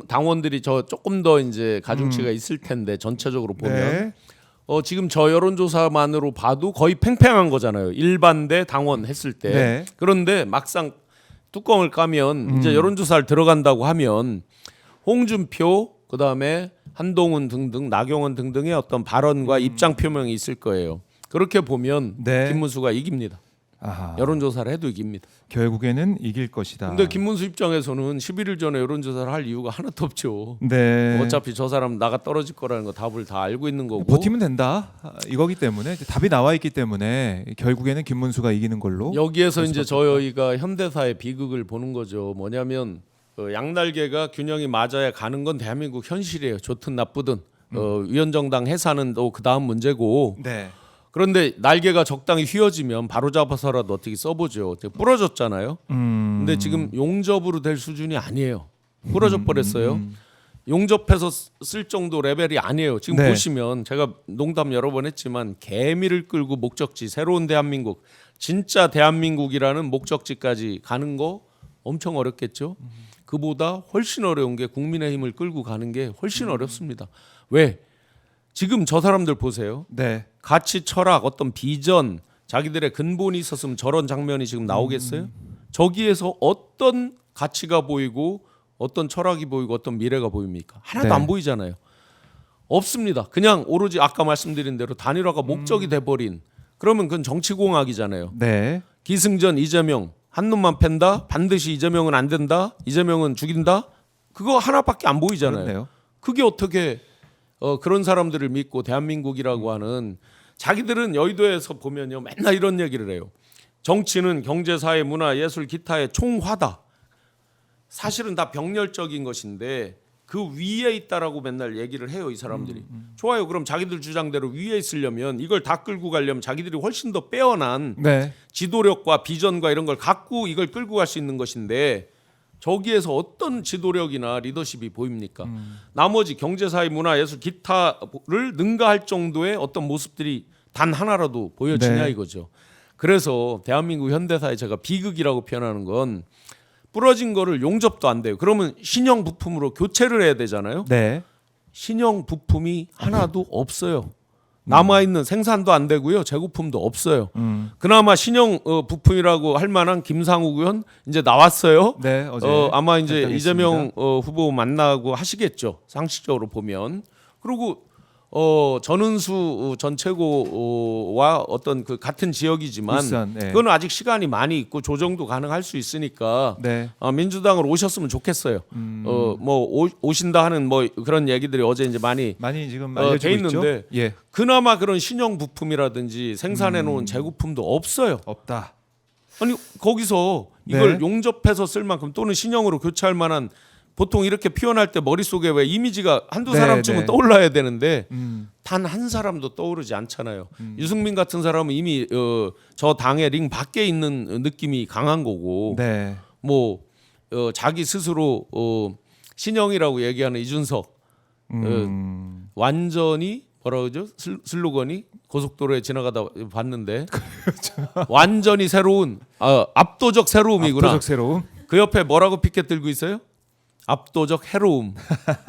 당원들이 저 조금 더 이제 가중치가 있을 텐데 전체적으로 보면 네. 지금 저 여론조사만으로 봐도 거의 팽팽한 거잖아요. 일반 대 당원 했을 때. 네. 그런데 막상 뚜껑을 까면 이제 여론조사를 들어간다고 하면 홍준표 그다음에 한동훈 등등 나경원 등등의 어떤 발언과 입장 표명이 있을 거예요. 그렇게 보면 네. 김문수가 이깁니다. 아하, 여론조사를 해도 이깁니다. 결국에는 이길 것이다. 근데 김문수 입장에서는 11일 전에 여론조사를 할 이유가 하나도 없죠. 네. 어차피 저 사람 나가 떨어질 거라는 거 답을 다 알고 있는 거고. 버티면 된다 이거기 때문에 이제 답이 나와 있기 때문에 결국에는 김문수가 이기는 걸로. 여기에서 이제 저희가 현대사의 비극을 보는 거죠. 뭐냐면 양날개가 균형이 맞아야 가는 건 대한민국 현실이에요. 좋든 나쁘든 위원정당 해산은 또 그 다음 문제고. 네. 그런데 날개가 적당히 휘어지면 바로 잡아서라도 어떻게 써보죠. 부러졌잖아요. 근데 지금 용접으로 될 수준이 아니에요. 부러져 버렸어요. 용접해서 쓸 정도 레벨이 아니에요. 지금 네. 보시면 제가 농담 여러 번 했지만 개미를 끌고 목적지 새로운 대한민국 진짜 대한민국이라는 목적지까지 가는 거 엄청 어렵겠죠. 그보다 훨씬 어려운 게 국민의힘을 끌고 가는 게 훨씬 어렵습니다. 왜? 지금 저 사람들 보세요. 네. 가치, 철학, 어떤 비전, 자기들의 근본이 있었으면 저런 장면이 지금 나오겠어요? 저기에서 어떤 가치가 보이고 어떤 철학이 보이고 어떤 미래가 보입니까? 하나도 네. 안 보이잖아요. 없습니다. 그냥 오로지 아까 말씀드린 대로 단일화가 목적이 돼버린 그러면 그건 정치공학이잖아요. 네. 기승전 이재명 한 놈만 팬다. 반드시 이재명은 안 된다. 이재명은 죽인다. 그거 하나밖에 안 보이잖아요. 그렇네요. 그게 어떻게 그런 사람들을 믿고 대한민국이라고 하는 자기들은 여의도에서 보면요 맨날 이런 얘기를 해요. 정치는 경제, 사회, 문화, 예술, 기타의 총화다. 사실은 다 병렬적인 것인데 그 위에 있다라고 맨날 얘기를 해요 이 사람들이. 좋아요. 그럼 자기들 주장대로 위에 있으려면 이걸 다 끌고 가려면 자기들이 훨씬 더 빼어난 네. 지도력과 비전과 이런 걸 갖고 이걸 끌고 갈 수 있는 것인데 저기에서 어떤 지도력이나 리더십이 보입니까? 나머지 경제, 사회, 문화, 예술, 기타를 능가할 정도의 어떤 모습들이 단 하나라도 보여지냐 네. 이거죠. 그래서 대한민국 현대사에 제가 비극이라고 표현하는 건 부러진 거를 용접도 안 돼요. 그러면 신형 부품으로 교체를 해야 되잖아요. 네. 신형 부품이 하나도 없어요. 남아있는 생산도 안 되고요. 재고품도 없어요. 그나마 신형 부품이라고 할 만한 김상욱 의원 이제 나왔어요. 네. 어제 아마 이제 결정했습니다. 이재명 후보 만나고 하시겠죠. 상식적으로 보면. 그리고 전은수 전 최고와 어떤 그 같은 지역이지만 울산, 네. 그건 아직 시간이 많이 있고 조정도 가능할 수 있으니까 네. 민주당으로 오셨으면 좋겠어요. 뭐 오신다 하는 뭐 그런 얘기들이 어제 이제 많이 지금 돼 알려지고 있는데 있죠. 예. 그나마 그런 신형 부품이라든지 생산해 놓은 재고품도 없어요. 없다. 아니 거기서 이걸 네. 용접해서 쓸 만큼 또는 신형으로 교체할 만한 보통 이렇게 표현할 때 머릿속에 왜 이미지가 한두 네, 사람쯤은 네. 떠올라야 되는데 단 한 사람도 떠오르지 않잖아요. 유승민 같은 사람은 이미 저 당의 링 밖에 있는 느낌이 강한 거고 네. 뭐 자기 스스로 신형이라고 얘기하는 이준석 완전히 뭐라 그러죠? 슬로건이 고속도로에 지나가다 봤는데 완전히 새로운 압도적 새로움이구나. 압도적 새로움. 그 옆에 뭐라고 피켓 들고 있어요? 압도적 해로움.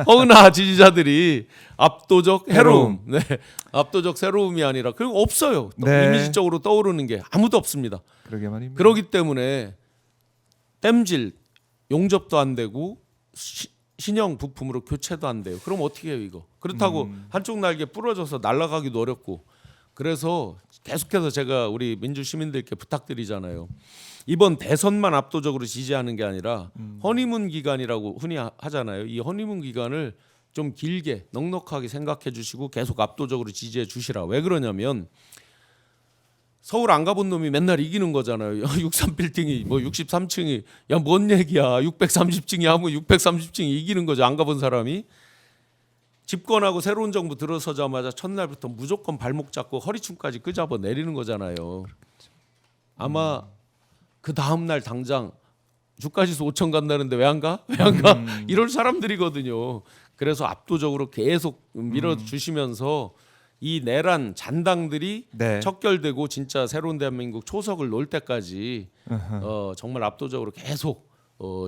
허은하 지지자들이 압도적 해로움. 네. 압도적 새로움이 아니라 그리고 없어요. 네. 이미지적으로 떠오르는 게 아무도 없습니다. 그러게 말입니다. 그렇기 때문에 땜질 용접도 안 되고 신형 부품으로 교체도 안 돼요. 그럼 어떻게 해요 이거? 그렇다고 한쪽 날개 부러져서 날아가기도 어렵고 그래서 계속해서 제가 우리 민주 시민들께 부탁드리잖아요. 이번 대선만 압도적으로 지지하는 게 아니라 허니문 기간이라고 흔히 하잖아요. 이 허니문 기간을 좀 길게 넉넉하게 생각해 주시고 계속 압도적으로 지지해 주시라. 왜 그러냐면 서울 안 가본 놈이 맨날 이기는 거잖아요. 63빌딩이 뭐 63층이 야 뭔 얘기야. 630층이 하면 630층이 이기는 거죠. 안 가본 사람이. 집권하고 새로운 정부 들어서자마자 첫날부터 무조건 발목 잡고 허리춤까지 끄잡아 내리는 거잖아요. 아마 그 다음 날 당장 주가지수 5천 간다는데 왜 안 가? 왜 안 가? 이럴 사람들이거든요. 그래서 압도적으로 계속 밀어주시면서 이 내란 잔당들이 네. 척결되고 진짜 새로운 대한민국 초석을 놓을 때까지 정말 압도적으로 계속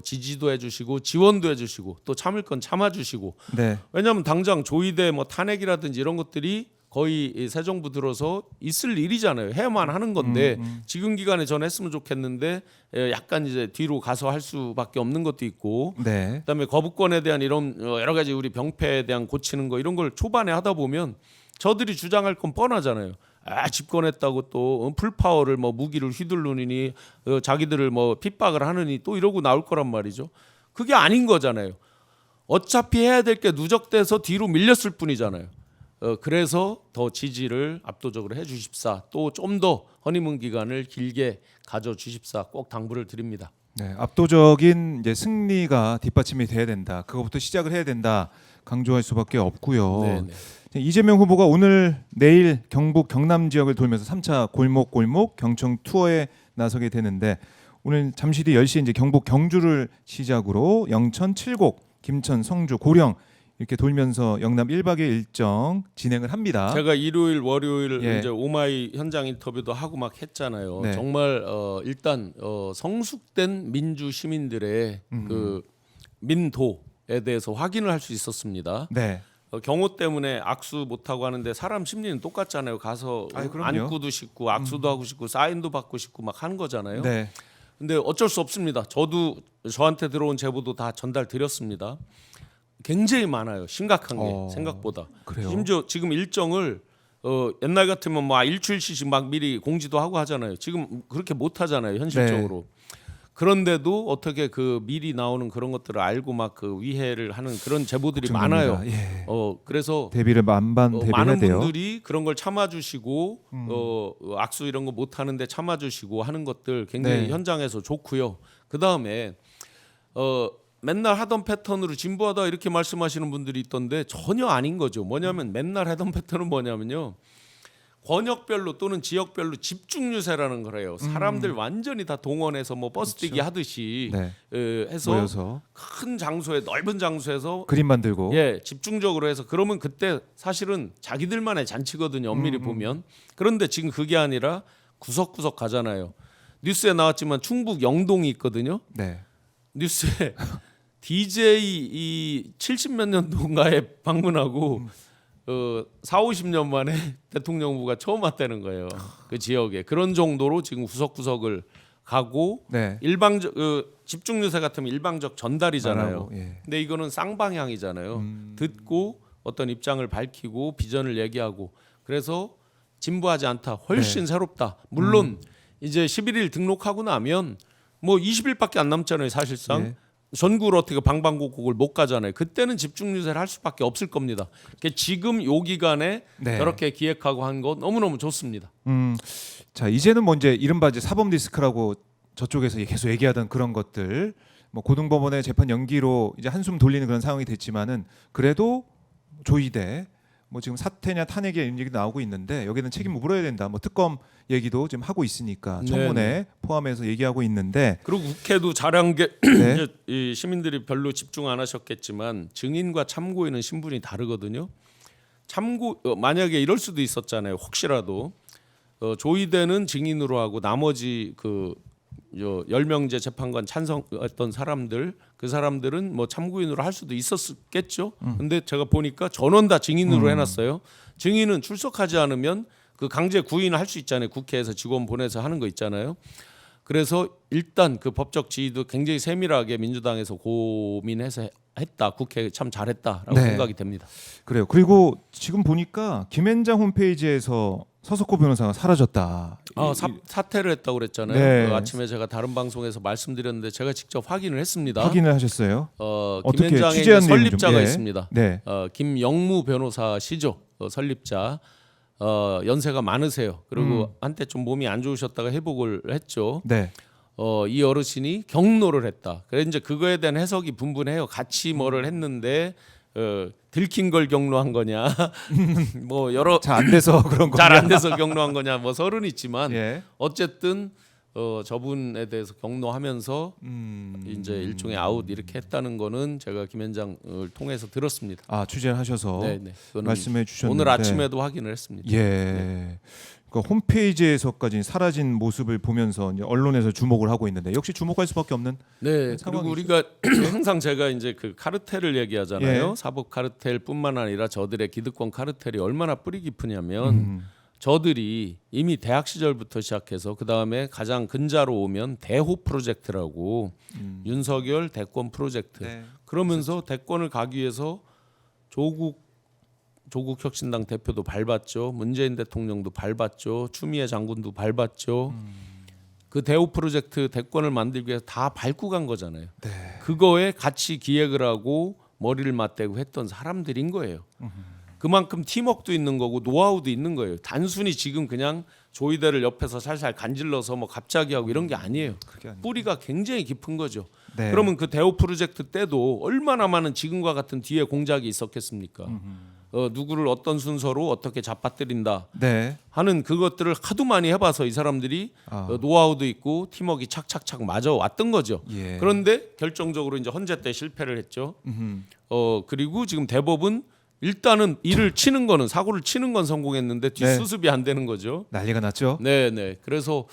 지지도 해주시고 지원도 해주시고 또 참을 건 참아주시고 네. 왜냐하면 당장 조의대 뭐 탄핵이라든지 이런 것들이 거의 새 정부 들어서 있을 일이잖아요. 해야만 하는 건데 지금 기간에 전 했으면 좋겠는데 약간 이제 뒤로 가서 할 수밖에 없는 것도 있고 네. 그다음에 거부권에 대한 이런 여러 가지 우리 병폐에 대한 고치는 거 이런 걸 초반에 하다 보면 저들이 주장할 건 뻔하잖아요. 집권했다고 또 풀파워를 뭐 무기를 휘두르니 자기들을 뭐 핍박을 하느니 또 이러고 나올 거란 말이죠. 그게 아닌 거잖아요. 어차피 해야 될 게 누적돼서 뒤로 밀렸을 뿐이잖아요. 그래서 더 지지를 압도적으로 해주십사. 또 좀 더 허니문 기간을 길게 가져주십사. 꼭 당부를 드립니다. 네, 압도적인 이제 승리가 뒷받침이 돼야 된다. 그것부터 시작을 해야 된다. 강조할 수밖에 없고요. 네네. 이재명 후보가 오늘 내일 경북 경남 지역을 돌면서 3차 골목골목 경청 투어에 나서게 되는데 오늘 잠시 뒤 10시에 이제 경북 경주를 시작으로 영천, 칠곡, 김천, 성주, 고령 이렇게 돌면서 영남 1박의 일정 진행을 합니다. 제가 일요일, 월요일 예. 이제 오마이 현장 인터뷰도 하고 막 했잖아요. 네. 정말 일단 성숙된 민주 시민들의 그 민도에 대해서 확인을 할 수 있었습니다. 네. 경호 때문에 악수 못 하고 하는데 사람 심리는 똑같잖아요. 가서 아이, 그럼요. 안고도 싶고 악수도 하고 싶고 사인도 받고 싶고 막 하는 거잖아요. 네. 근데 어쩔 수 없습니다. 저도 저한테 들어온 제보도 다 전달 드렸습니다. 굉장히 많아요. 심각한 게 생각보다. 그래요? 심지어 지금 일정을 옛날 같으면 막 일주일씩 막 미리 공지도 하고 하잖아요. 지금 그렇게 못 하잖아요. 현실적으로. 그런데도 어떻게 그 미리 나오는 그런 것들을 알고 막 그 위해를 하는 그런 제보들이 많아요. 예. 그래서 대비를 만반 대비해야 많은 돼요. 분들이 그런 걸 참아주시고 악수 이런 거 못 하는데 참아주시고 하는 것들 굉장히 네. 현장에서 좋고요. 그 다음에 맨날 하던 패턴으로 진보하다 이렇게 말씀하시는 분들이 있던데 전혀 아닌 거죠. 뭐냐면 맨날 하던 패턴은 뭐냐면요. 권역별로 또는 지역별로 집중 유세라는 거래요. 사람들 완전히 다 동원해서 뭐 버스 뛰기 하듯이 네. 해서 모여서 큰 장소에 넓은 장소에서 그림 만들고 예, 집중적으로 해서 그러면 그때 사실은 자기들만의 잔치거든요. 엄밀히 보면. 그런데 지금 그게 아니라 구석구석 가잖아요. 뉴스에 나왔지만 충북 영동이 있거든요. 네. 뉴스에 DJ 이 70몇 년도인가에 방문하고 4, 50년 만에 대통령 후보가 처음 왔다는 거예요. 그 지역에. 그런 정도로 지금 구석구석을 가고 네. 일방적 집중 유세 같으면 일방적 전달이잖아요. 말하고, 예. 근데 이거는 쌍방향이잖아요. 듣고 어떤 입장을 밝히고 비전을 얘기하고 그래서 진보하지 않다. 훨씬 새롭다. 물론 이제 11일 등록하고 나면 뭐 20일밖에 안 남잖아요. 사실상. 예. 전국을 어떻게 방방곡곡을 못 가잖아요. 그때는 집중 유세를 할 수밖에 없을 겁니다. 그러니까 지금 요 기간에 네. 저렇게 기획하고 한 거 너무너무 좋습니다. 자 이제는 뭐 이제 이른바 이제 사법 리스크라고 저쪽에서 계속 얘기하던 그런 것들 뭐 고등법원의 재판 연기로 이제 한숨 돌리는 그런 상황이 됐지만은 그래도 조이대 뭐 지금 사퇴냐 탄핵이냐 이런 얘기도 나오고 있는데 여기는 책임을 물어야 된다. 뭐 특검 얘기도 지금 하고 있으니까 청문회 포함해서 얘기하고 있는데 그리고 국회도 잘한 게 네. 이 시민들이 별로 집중 안 하셨겠지만 증인과 참고인은 신분이 다르거든요. 참고 만약에 이럴 수도 있었잖아요. 혹시라도 조의대는 증인으로 하고 나머지 그 10명제 재판관 찬성했던 사람들 그 사람들은 뭐 참고인으로 할 수도 있었겠죠. 근데 제가 보니까 전원 다 증인으로 해놨어요. 증인은 출석하지 않으면 그 강제 구인을 할 수 있잖아요. 국회에서 직원 보내서 하는 거 있잖아요. 그래서 일단 그 법적 지위도 굉장히 세밀하게 민주당에서 고민해서 했다. 국회 참 잘했다라고 네. 생각이 됩니다. 그래요. 그리고 지금 보니까 김앤장 홈페이지에서 서석호 변호사가 사라졌다. 사퇴를 했다고 그랬잖아요. 네. 아침에 제가 다른 방송에서 말씀드렸는데 제가 직접 확인을 했습니다. 확인을 하셨어요? 어떻게 김앤장의 취재한 이제 내용 설립자가 좀, 예. 있습니다. 네. 김영무 변호사시죠. 설립자. 연세가 많으세요. 그리고 한때 좀 몸이 안 좋으셨다가 회복을 했죠. 네. 이 어르신이 경로를 했다. 그래 이제 그거에 대한 해석이 분분해요. 같이 뭐를 했는데 들킨 걸 경로한 거냐, 뭐 여러 잘 안 돼서 그런 거. 잘 안 돼서 경로한 거냐, 뭐 서른이 있지만 예. 어쨌든 저분에 대해서 경로하면서 이제 일종의 아웃 이렇게 했다는 거는 제가 김현장을 통해서 들었습니다. 아 취재를 하셔서 네네. 그거는 말씀해 주셨는데 오늘 아침에도 확인을 했습니다. 예. 네. 그러니까 홈페이지에서까지 사라진 모습을 보면서 이제 언론에서 주목을 하고 있는데 역시 주목할 수밖에 없는. 네, 상황이죠. 그리고 우리가 항상 제가 이제 그 카르텔을 얘기하잖아요. 예. 사법 카르텔뿐만 아니라 저들의 기득권 카르텔이 얼마나 뿌리 깊으냐면 저들이 이미 대학 시절부터 시작해서 그 다음에 가장 근자로 오면 대호 프로젝트라고 윤석열 대권 프로젝트. 네. 그러면서 대권을 가기 위해서 조국 혁신당 대표도 밟았죠. 문재인 대통령도 밟았죠. 추미애 장군도 밟았죠. 그 대호 프로젝트 대권을 만들기 위해서 다 밟고 간 거잖아요. 네. 그거에 같이 기획을 하고 머리를 맞대고 했던 사람들인 거예요. 그만큼 팀워크도 있는 거고 노하우도 있는 거예요. 단순히 지금 그냥 조이대를 옆에서 살살 간질러서 뭐 갑자기 하고 이런 게 아니에요. 그게 아니- 뿌리가 굉장히 깊은 거죠. 네. 그러면 그 대우 프로젝트 때도 얼마나 많은 지금과 같은 뒤에 공작이 있었겠습니까? 누구를 어떤 순서로 어떻게 잡아뜨린다 네. 하는 그것들을 하도 많이 해봐서 이 사람들이 아. 노하우도 있고 팀워크가 착착착 맞아 왔던 거죠. 예. 그런데 결정적으로 이제 헌재 때 실패를 했죠. 음흠. 그리고 지금 대법은 일단은 일을 치는 거는 사고를 치는 건 성공했는데 뒷수습이 안 되는 거죠. 난리가 났죠. 네. 그래서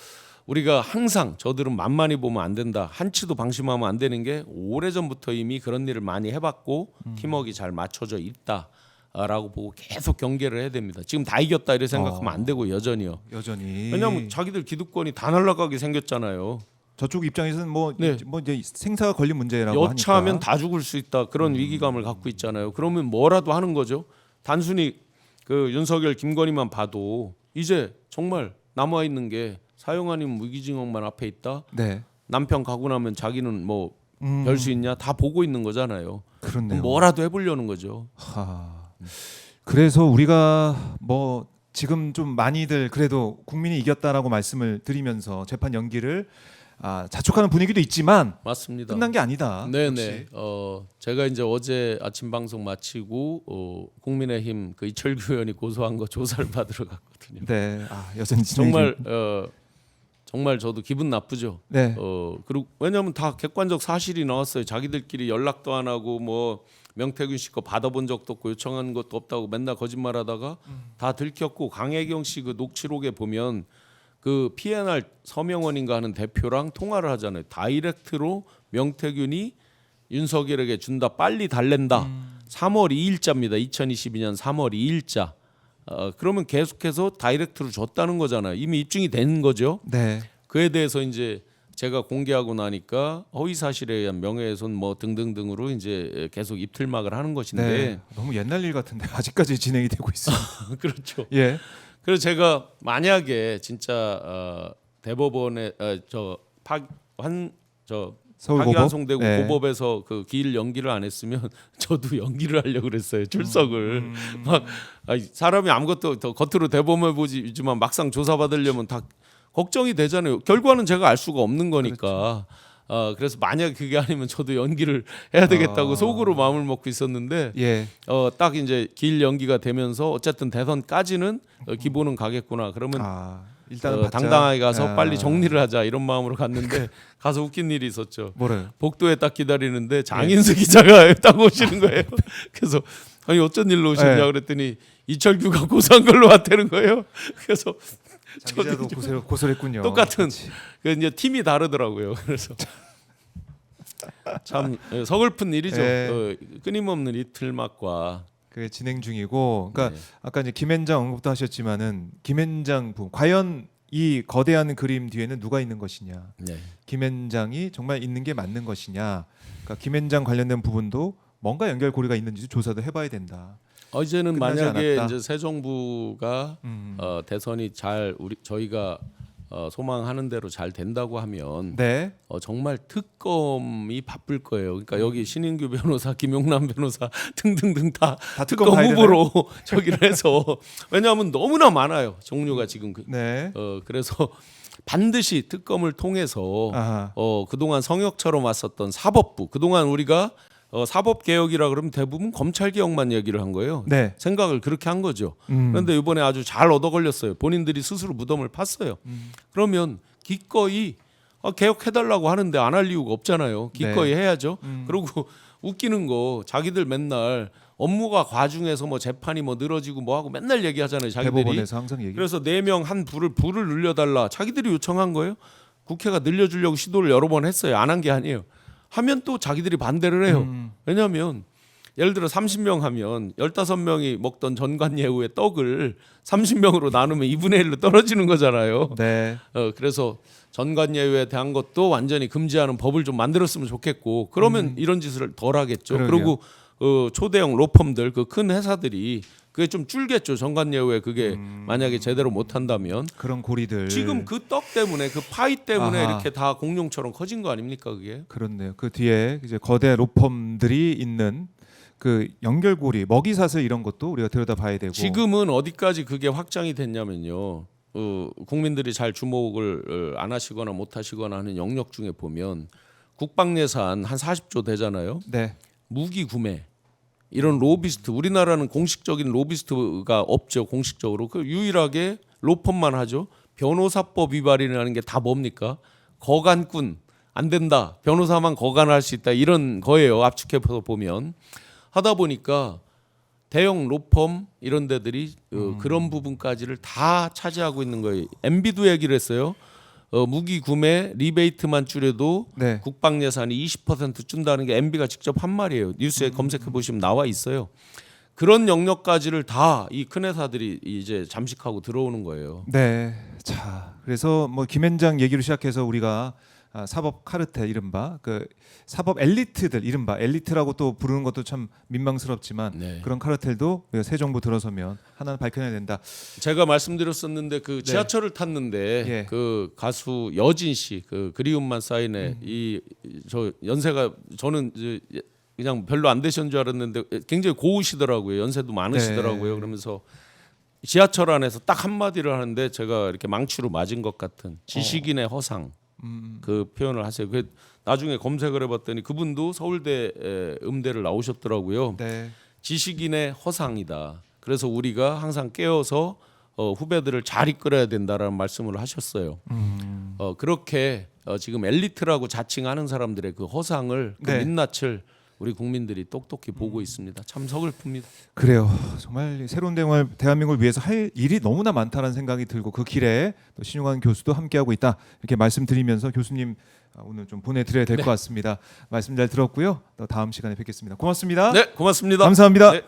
우리가 항상 저들은 만만히 보면 안 된다. 한치도 방심하면 안 되는 게 오래전부터 이미 그런 일을 많이 해봤고 팀워크가 잘 맞춰져 있다라고 보고 계속 경계를 해야 됩니다. 지금 다 이겼다 이렇게 생각하면 안 되고 여전히요. 여전히. 왜냐하면 자기들 기득권이 다 날아가게 생겼잖아요. 저쪽 입장에서는 뭐 네. 이제 생사가 걸린 문제라고 여차하면 하니까. 다 죽을 수 있다 그런 위기감을 갖고 있잖아요. 그러면 뭐라도 하는 거죠. 단순히 그 윤석열, 김건희만 봐도 이제 정말 남아 있는 게 사형 아니면 무기징역만 앞에 있다. 네. 남편 가고 나면 자기는 뭐 별 수 있냐 다 보고 있는 거잖아요. 그렇네요. 그럼 뭐라도 해보려는 거죠. 그래서 우리가 뭐 지금 좀 많이들 그래도 국민이 이겼다라고 말씀을 드리면서 재판 연기를 자촉하는 분위기도 있지만 맞습니다. 끝난 게 아니다. 네네. 역시. 제가 이제 어제 아침 방송 마치고 국민의힘 그 이철규 의원이 고소한 거 조사를 받으러 갔거든요. 네. 여전히 진행이 정말 정말 저도 기분 나쁘죠. 네. 그리고 왜냐하면 다 객관적 사실이 나왔어요. 자기들끼리 연락도 안 하고 뭐 명태균 씨 거 받아본 적도 없고 요청한 것도 없다고 맨날 거짓말하다가 다 들켰고 강혜경 씨 그 녹취록에 보면 그 PNR 서명원인가 하는 대표랑 통화를 하잖아요. 다이렉트로 명태균이 윤석열에게 준다 빨리 달랜다. 3월 2일자입니다. 2022년 3월 2일자. 그러면 계속해서 다이렉트로 줬다는 거잖아요. 이미 입증이 된 거죠. 네. 그에 대해서 이제 제가 공개하고 나니까 허위 사실에 의한 명예훼손 뭐 등등등으로 이제 계속 입틀막을 하는 것인데 네. 너무 옛날 일 같은데 아직까지 진행이 되고 있어요. 그렇죠. 예. 그래서 제가 만약에 진짜 대법원에 서울고법? 파기환송되고 네. 고법에서 그 기일 연기를 안 했으면 저도 연기를 하려고 그랬어요. 출석을 막 사람이 아무것도 더 겉으로 대법원을 보지만 막상 조사 받으려면 다 걱정이 되잖아요. 결과는 제가 알 수가 없는 거니까. 그래서 만약 그게 아니면 저도 연기를 해야 되겠다고 속으로 마음을 먹고 있었는데 예. 딱 이제 기일 연기가 되면서 어쨌든 대선까지는 기본은 가겠구나. 그러면 일단은 받자. 당당하게 가서 빨리 아. 정리를 하자 이런 마음으로 갔는데 가서 웃긴 일이 있었죠. 뭐래요? 복도에 딱 기다리는데 장인수 기자가 딱 오시는 거예요. 그래서 아니 어쩐 일로 오셨냐 네. 그랬더니 이철규가 고소한 걸로 왔다는 거예요. 그래서 장 기자도 고소를 했군요. 똑같은 같이. 그 이제 팀이 다르더라고요. 그래서 참 서글픈 일이죠. 네. 끊임없는 이틀막과 그 진행 중이고, 그러니까 네. 아까 이제 김앤장 언급도 하셨지만은 김앤장 부분 과연 이 거대한 그림 뒤에는 누가 있는 것이냐? 네. 김앤장이 정말 있는 게 맞는 것이냐? 그러니까 김앤장 관련된 부분도 뭔가 연결고리가 있는지 조사도 해봐야 된다. 어제는 끝나지 만약에 않았다. 이제 새 정부가 대선이 잘 저희가 소망하는 대로 잘 된다고 하면 네. 정말 특검이 바쁠 거예요. 그러니까 여기 신인규 변호사, 김용남 변호사 등등등 다 특검 특검 가야 후보로 저기를 해서 왜냐하면 너무나 많아요. 종류가 지금 네. 그래서 반드시 특검을 통해서 아하. 그동안 성역처럼 왔었던 사법부 그동안 우리가 사법 개혁이라 그러면 대부분 검찰 개혁만 얘기를 한 거예요. 네. 생각을 그렇게 한 거죠. 그런데 이번에 아주 잘 얻어 걸렸어요. 본인들이 스스로 무덤을 팠어요. 그러면 기꺼이 개혁해달라고 하는데 안 할 이유가 없잖아요. 기꺼이 해야죠. 그리고 웃기는 거 자기들 맨날 업무가 과중해서 뭐 재판이 뭐 늘어지고 뭐 하고 맨날 얘기하잖아요. 자기들이. 대법원에서 항상 얘기. 그래서 4명 한 불을 늘려달라. 자기들이 요청한 거예요. 국회가 늘려주려고 시도를 여러 번 했어요. 안 한 게 아니에요. 하면 또 자기들이 반대를 해요. 왜냐하면 예를 들어 30명 하면 15명이 먹던 전관예우의 떡을 30명으로 나누면 2분의 1로 떨어지는 거잖아요. 네. 그래서 전관예우에 대한 것도 완전히 금지하는 법을 좀 만들었으면 좋겠고 그러면 이런 짓을 덜 하겠죠. 그러게요. 그리고 초대형 로펌들 그 큰 회사들이 그게 좀 줄겠죠. 전관예우에 그게 만약에 제대로 못한다면 그런 고리들. 지금 그 떡 때문에 그 파이 때문에 아하. 이렇게 다 공룡처럼 커진 거 아닙니까 그게? 그렇네요. 그 뒤에 이제 거대 로펌들이 있는 그 연결고리, 먹이사슬 이런 것도 우리가 들여다봐야 되고. 지금은 어디까지 그게 확장이 됐냐면요. 국민들이 잘 주목을 안 하시거나 못 하시거나 하는 영역 중에 보면 국방 예산 한 40조 되잖아요. 네. 무기 구매 이런 로비스트, 우리나라는 공식적인 로비스트가 없죠. 공식적으로 그 유일하게 로펌만 하죠. 변호사법 위반이라는 게 다 뭡니까? 거간꾼 안 된다. 변호사만 거간할 수 있다. 이런 거예요. 압축해서 보면 하다 보니까 대형 로펌 이런 데들이 그런 부분까지를 다 차지하고 있는 거예요. MB도 얘기를 했어요. 무기 구매 리베이트만 줄여도 네. 국방 예산이 20% 준다는 게 MB가 직접 한 말이에요. 뉴스에 검색해 보시면 나와 있어요. 그런 영역까지를 다 이 큰 회사들이 이제 잠식하고 들어오는 거예요. 네. 자, 그래서 뭐 김현장 얘기로 시작해서 우리가 사법 카르텔 이른바 그 사법 엘리트들 이른바 엘리트라고 또 부르는 것도 참 민망스럽지만 네. 그런 카르텔도 우리가 새 정부 들어서면 하나는 밝혀내야 된다. 제가 말씀드렸었는데 그 지하철을 탔는데 예. 그 가수 여진 씨 그 그리움만 쌓이네 이 저 연세가 저는 이제 그냥 별로 안 되신 줄 알았는데 굉장히 고우시더라고요. 연세도 많으시더라고요. 네. 그러면서 지하철 안에서 딱 한마디를 하는데 제가 이렇게 망치로 맞은 것 같은 지식인의 허상 그 표현을 하세요. 그 나중에 검색을 해봤더니 그분도 서울대 음대를 나오셨더라고요. 네. 지식인의 허상이다. 그래서 우리가 항상 깨어서 후배들을 잘 이끌어야 된다라는 말씀을 하셨어요. 그렇게 지금 엘리트라고 자칭하는 사람들의 그 허상을 그 네. 민낯을 우리 국민들이 똑똑히 보고 있습니다. 참 서글픕니다. 그래요. 정말 새로운 대한민국을 위해서 할 일이 너무나 많다는 생각이 들고 그 길에 또 신용환 교수도 함께하고 있다. 이렇게 말씀드리면서 교수님 오늘 좀 보내드려야 될 것 같습니다. 말씀 잘 들었고요. 또 다음 시간에 뵙겠습니다. 고맙습니다. 네, 고맙습니다. 감사합니다. 네.